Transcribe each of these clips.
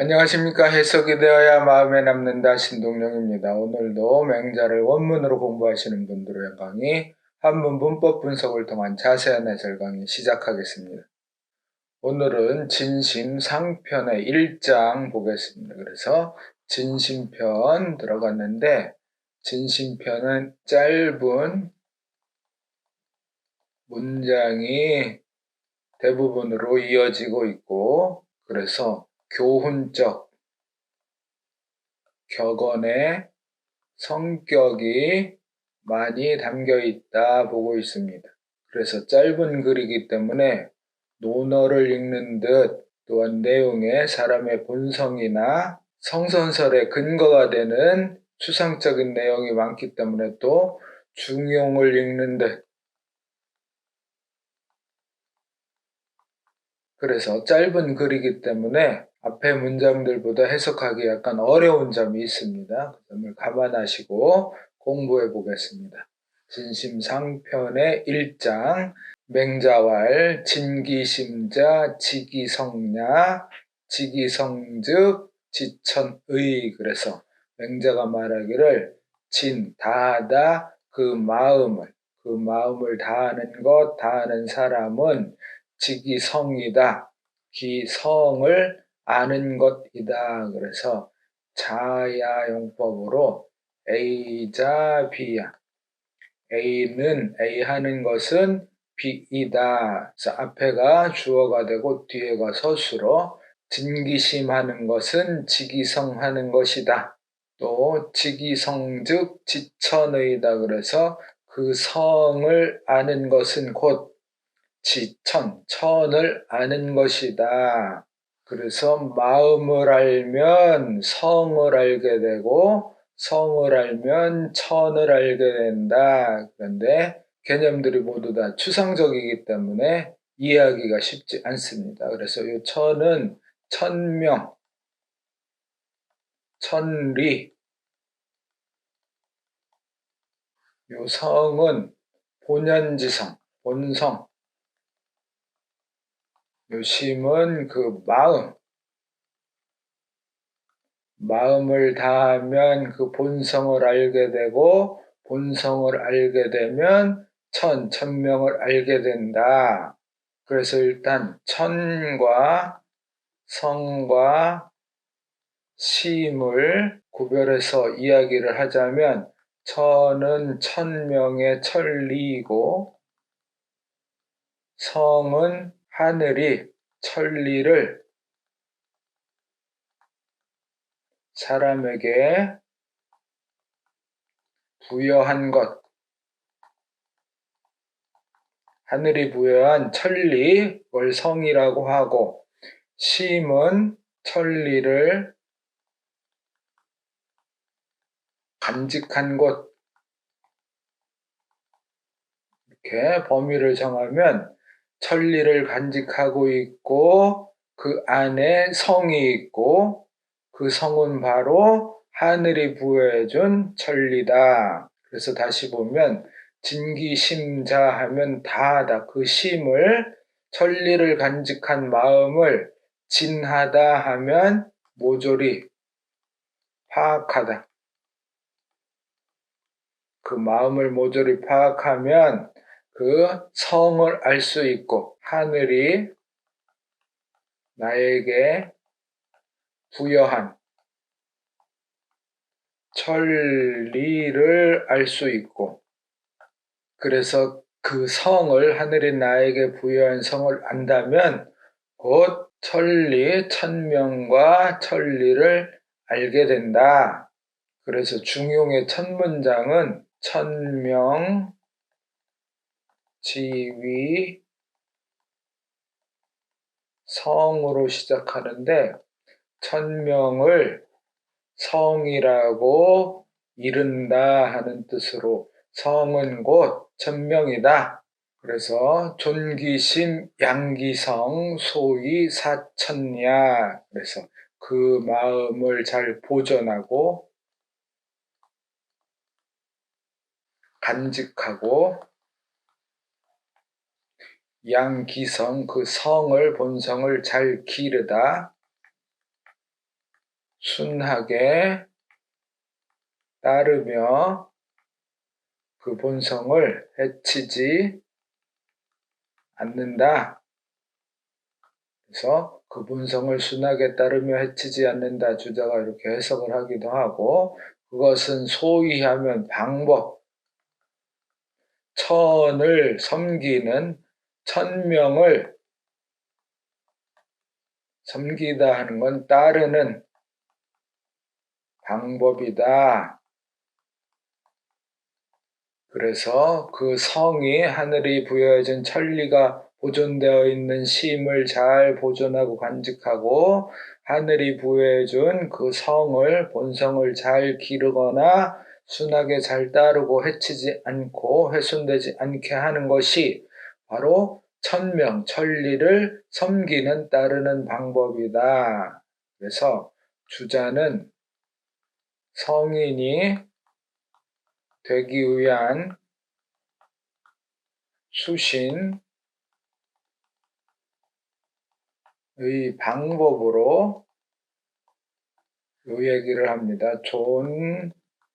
안녕하십니까. 해석이 되어야 마음에 남는다 신동영입니다. 오늘도 맹자를 원문으로 공부하시는 분들의 강의 한문 문법 분석을 통한 자세한 해설 강의 시작하겠습니다. 오늘은 진심상편의 1장 보겠습니다. 그래서 진심편 들어갔는데 진심편은 짧은 문장이 대부분으로 이어지고 있고 그래서 교훈적 격언의 성격이 많이 담겨 있다 보고 있습니다. 그래서 짧은 글이기 때문에 논어를 읽는 듯 또한 내용에 사람의 본성이나 성선설의 근거가 되는 추상적인 내용이 많기 때문에 또 중용을 읽는 듯 그래서 짧은 글이기 때문에 앞에 문장들보다 해석하기 약간 어려운 점이 있습니다. 그 점을 감안하시고 공부해 보겠습니다. 진심상편의 1장 맹자왈 진기심자 지기성냐 지기성즉 지천의 그래서 맹자가 말하기를 진 다하다 그 마음을 다하는 것 다하는 사람은 지기성이다. 기성을 아는 것이다. 그래서 자야용법으로 A자 B야. A는 A 하는 것은 B이다. 그래서 앞에가 주어가 되고 뒤에가 서술어 진기심하는 것은 지기성하는 것이다. 또 지기성즉 지천의다. 그래서 그 성을 아는 것은 곧 천을 아는 것이다. 그래서 마음을 알면 성을 알게 되고 성을 알면 천을 알게 된다. 그런데 개념들이 모두 다 추상적이기 때문에 이해하기가 쉽지 않습니다. 그래서 이 천은 천명, 천리, 이 성은 본연지성, 본성, 요 심은 그 마음을 다하면 그 본성을 알게 되고 본성을 알게 되면 천명을 알게 된다. 그래서 일단 천과 성과 심을 구별해서 이야기를 하자면 천은 천명의 천리이고 성은 하늘이 천리를 사람에게 부여한 것, 하늘이 부여한 천리를 성이라고 하고 심은 천리를 간직한 곳 이렇게 범위를 정하면 천리를 간직하고 있고 그 안에 성이 있고 그 성은 바로 하늘이 부여해준 천리다. 그래서 다시 보면 진기심자 하면 다하다. 그 심을 천리를 간직한 마음을 진하다 하면 모조리 파악하다. 그 마음을 모조리 파악하면 그 성을 알 수 있고 하늘이 나에게 부여한 천리를 알 수 있고 그래서 그 성을 하늘이 나에게 부여한 성을 안다면 곧 천명과 천리를 알게 된다. 그래서 중용의 첫 문장은 천명, 지위, 성으로 시작하는데 천명을 성이라고 이른다 하는 뜻으로 성은 곧 천명이다. 그래서 존기심 양기성 소위 사천야 그래서 그 마음을 잘 보존하고 간직하고 양기성 그 성을 본성을 잘 기르다 순하게 따르며 그 본성을 해치지 않는다. 그래서 그 본성을 순하게 따르며 해치지 않는다. 주자가 이렇게 해석을 하기도 하고, 그것은 소위 하면 방법, 천을 섬기는 천명을 섬기다 하는 건 따르는 방법이다. 그래서 그 성이 하늘이 부여해준 천리가 보존되어 있는 심을 잘 보존하고 간직하고 하늘이 부여해준 그 성을 본성을 잘 기르거나 순하게 잘 따르고 해치지 않고 훼손되지 않게 하는 것이 바로 천명, 천리를 섬기는 따르는 방법이다. 그래서 주자는 성인이 되기 위한 수신의 방법으로 이 얘기를 합니다.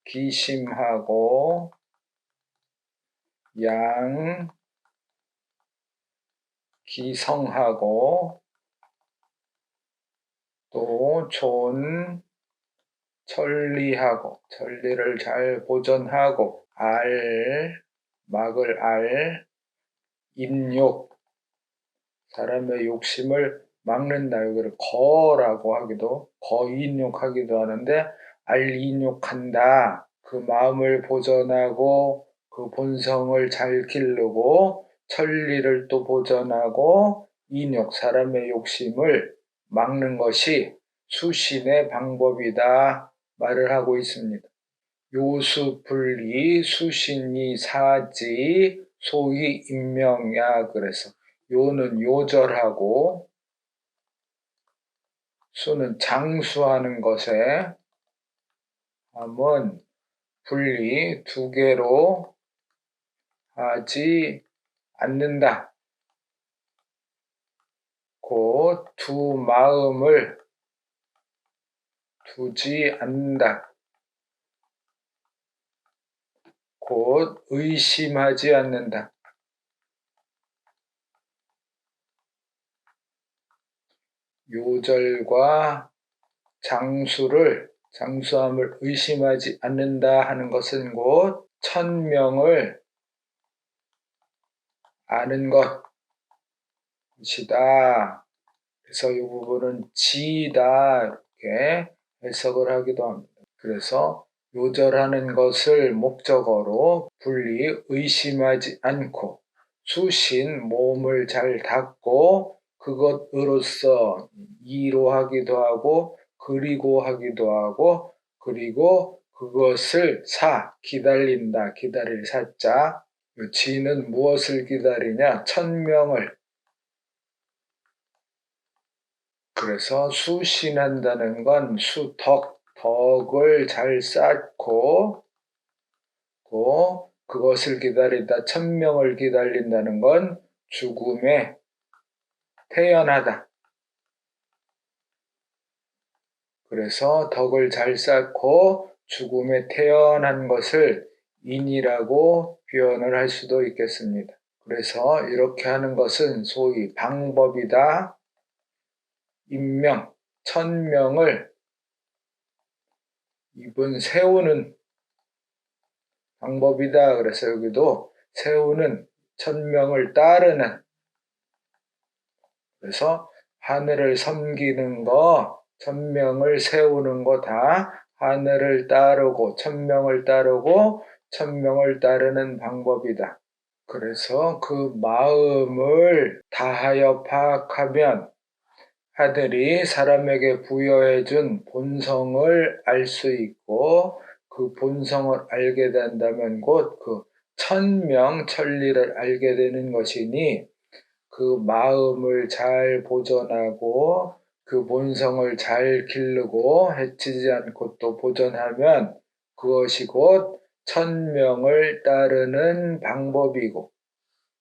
존기심하고 양기성하고 또 존천리하고 천리를 잘 보존하고 막을 인욕 사람의 욕심을 막는다. 여기를 거라고 하기도 거인욕하기도 하는데 알인욕한다. 그 마음을 보존하고 그 본성을 잘 기르고 천리를 또 보존하고 인욕 사람의 욕심을 막는 것이 수신의 방법이다 말을 하고 있습니다. 요수분리 수신이 사지 소위 인명야. 그래서 요는 요절하고 수는 장수하는 것에 함은 분리 두 개로 하지 않는다. 곧 두 마음을 두지 않는다. 곧 의심하지 않는다. 요절과 장수함을 의심하지 않는다 하는 것은 곧 천명을 아는 것이다. 그래서 이 부분은 지다 이렇게 해석을 하기도 합니다. 그래서 요절하는 것을 목적어로 분리 의심하지 않고 수신 몸을 잘 닦고 그것으로서 이로하기도 하고 그리고 하기도 하고 그리고 그것을 기다린다. 기다릴 사자. 지는 무엇을 기다리냐? 천명을. 그래서 수신한다는 건 덕을 잘 쌓고 또 그것을 기다리다 천명을 기다린다는 건 죽음에 태어나다. 그래서 덕을 잘 쌓고 죽음에 태어난 것을 인이라고 표현을 할 수도 있겠습니다. 그래서 이렇게 하는 것은 소위 방법이다. 인명, 천명을 입은 세우는 방법이다. 그래서 여기도 세우는 천명을 따르는. 그래서 하늘을 섬기는 거, 천명을 세우는 거 다 하늘을 따르고 천명을 따르고 천명을 따르는 방법이다. 그래서 그 마음을 다하여 파악하면 하늘이 사람에게 부여해준 본성을 알 수 있고 그 본성을 알게 된다면 곧 그 천명, 천리를 알게 되는 것이니 그 마음을 잘 보존하고 그 본성을 잘 기르고 해치지 않고 또 보존하면 그것이 곧 천명을 따르는 방법이고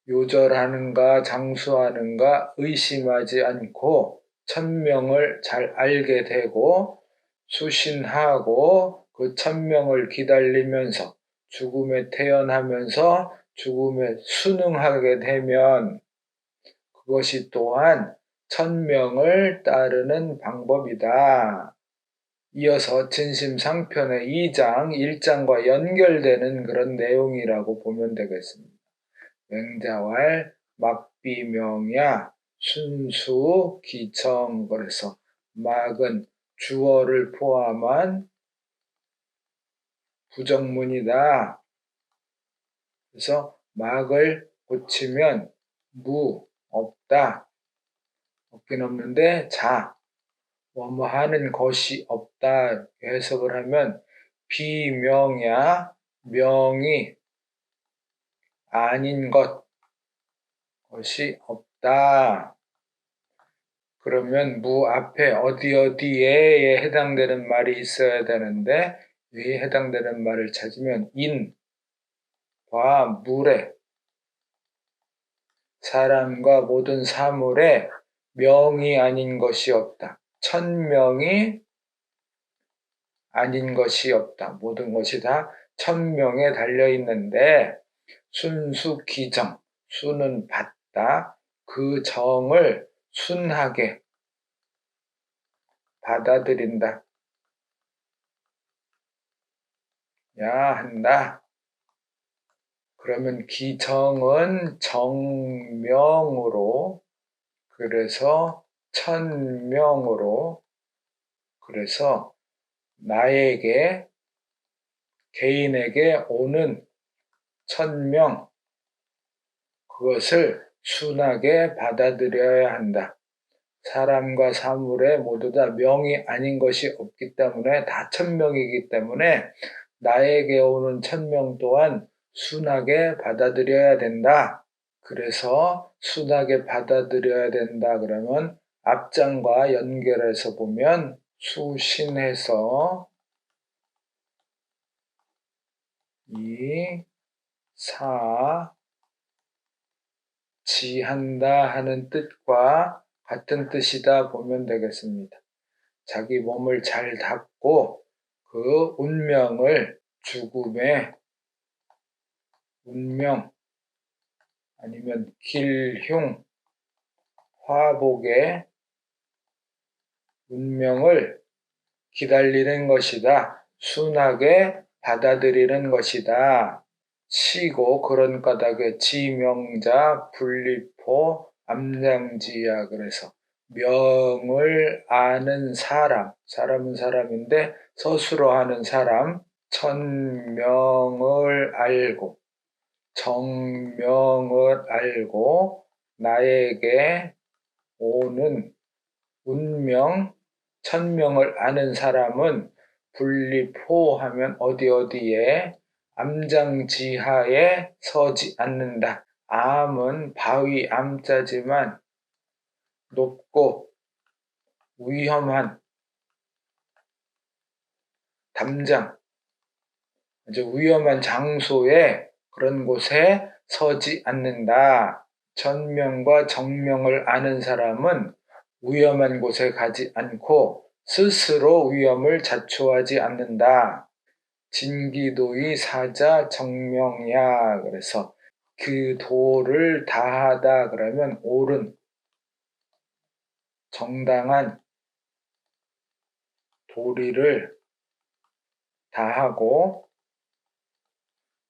요절하는가 장수하는가 의심하지 않고 천명을 잘 알게 되고 수신하고 그 천명을 기다리면서 죽음에 태어나면서 죽음에 순응하게 되면 그것이 또한 천명을 따르는 방법이다. 이어서 진심상편의 2장, 1장과 연결되는 그런 내용이라고 보면 되겠습니다. 맹자왈, 막비명야, 순수, 기청. 그래서 막은 주어를 포함한 부정문이다. 그래서 막을 고치면 무, 없다. 없긴 없는데 자, 뭐뭐 하는 것이 없다. 이렇게 해석을 하면 비명야, 명이 아닌 것이 없다. 그러면 무 앞에 어디에에 해당되는 말이 있어야 되는데 위에 해당되는 말을 찾으면 인과 물에 사람과 모든 사물에 명이 아닌 것이 없다. 천명이 아닌 것이 없다. 모든 것이 다 천명에 달려 있는데 순수 기정, 수는 받다. 그 정을 순하게 받아들인다. 야 한다. 그러면 기정은 정명으로, 그래서 천명으로, 그래서 나에게, 개인에게 오는 천명, 그것을 순하게 받아들여야 한다. 사람과 사물에 모두 다 명이 아닌 것이 없기 때문에 다 천명이기 때문에 나에게 오는 천명 또한 순하게 받아들여야 된다. 그래서 순하게 받아들여야 된다 그러면 앞장과 연결해서 보면 수신해서 이, 사, 지한다 하는 뜻과 같은 뜻이다 보면 되겠습니다. 자기 몸을 잘 닦고 그 운명을 죽음의 운명 아니면 길흉, 화복의 운명을 기다리는 것이다. 순하게 받아들이는 것이다. 시고 그런 까닭에 지명자, 분리포, 암장지야. 그래서 명을 아는 사람, 사람은 사람인데 서술어 하는 사람, 천명을 알고 정명을 알고 나에게 오는 운명, 천명을 아는 사람은 분리포하면 어디에 암장지하에 서지 않는다. 암은 바위 암자지만 높고 위험한 담장, 아주 위험한 장소에 그런 곳에 서지 않는다. 천명과 정명을 아는 사람은 위험한 곳에 가지 않고 스스로 위험을 자초하지 않는다. 진기도의 사자 정명야. 그래서 그 도를 다하다 그러면 옳은 정당한 도리를 다하고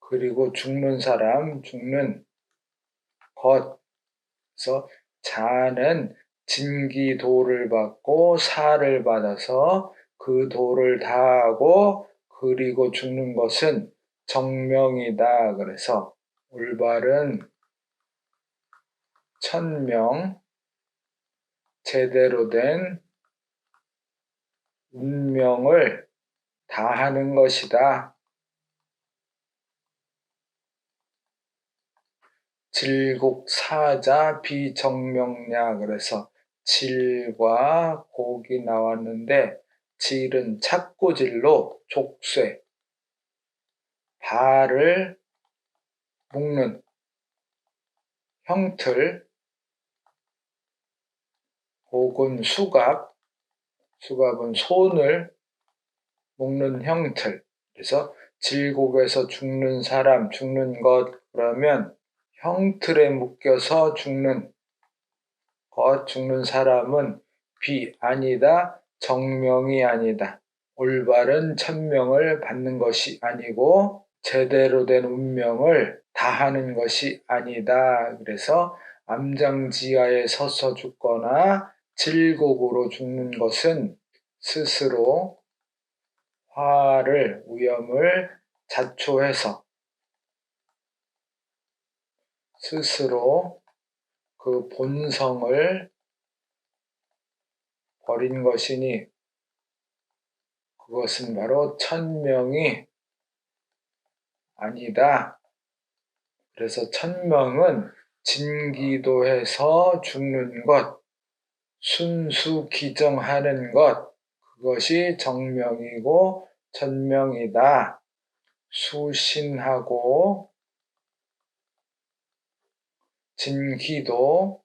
그리고 죽는 사람, 죽는 것. 그래서 자는 진기도를 받고 사를 받아서 그 도를 다하고 그리고 죽는 것은 정명이다. 그래서 올바른 천명, 제대로 된 운명을 다하는 것이다. 질곡사자 비정명야. 그래서 질과 곡이 나왔는데 질은 착고질로 족쇄, 발을 묶는 형틀, 곡은 수갑, 수갑은 손을 묶는 형틀. 그래서 질곡에서 죽는 사람, 죽는 것, 그러면 형틀에 묶여서 죽는 것, 죽는 사람은 아니다, 정명이 아니다. 올바른 천명을 받는 것이 아니고 제대로 된 운명을 다하는 것이 아니다. 그래서 암장지하에 서서 죽거나 질곡으로 죽는 것은 스스로 화를, 위험을 자초해서 스스로 그 본성을 버린 것이니 그것은 바로 천명이 아니다. 그래서 천명은 진기도해서 죽는 것, 순수 기정하는 것, 그것이 정명이고 천명이다. 수신하고 진기도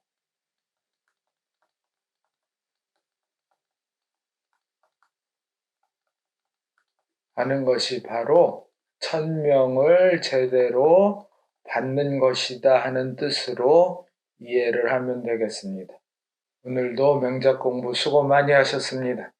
하는 것이 바로 천명을 제대로 받는 것이다 하는 뜻으로 이해를 하면 되겠습니다. 오늘도 명작 공부 수고 많이 하셨습니다.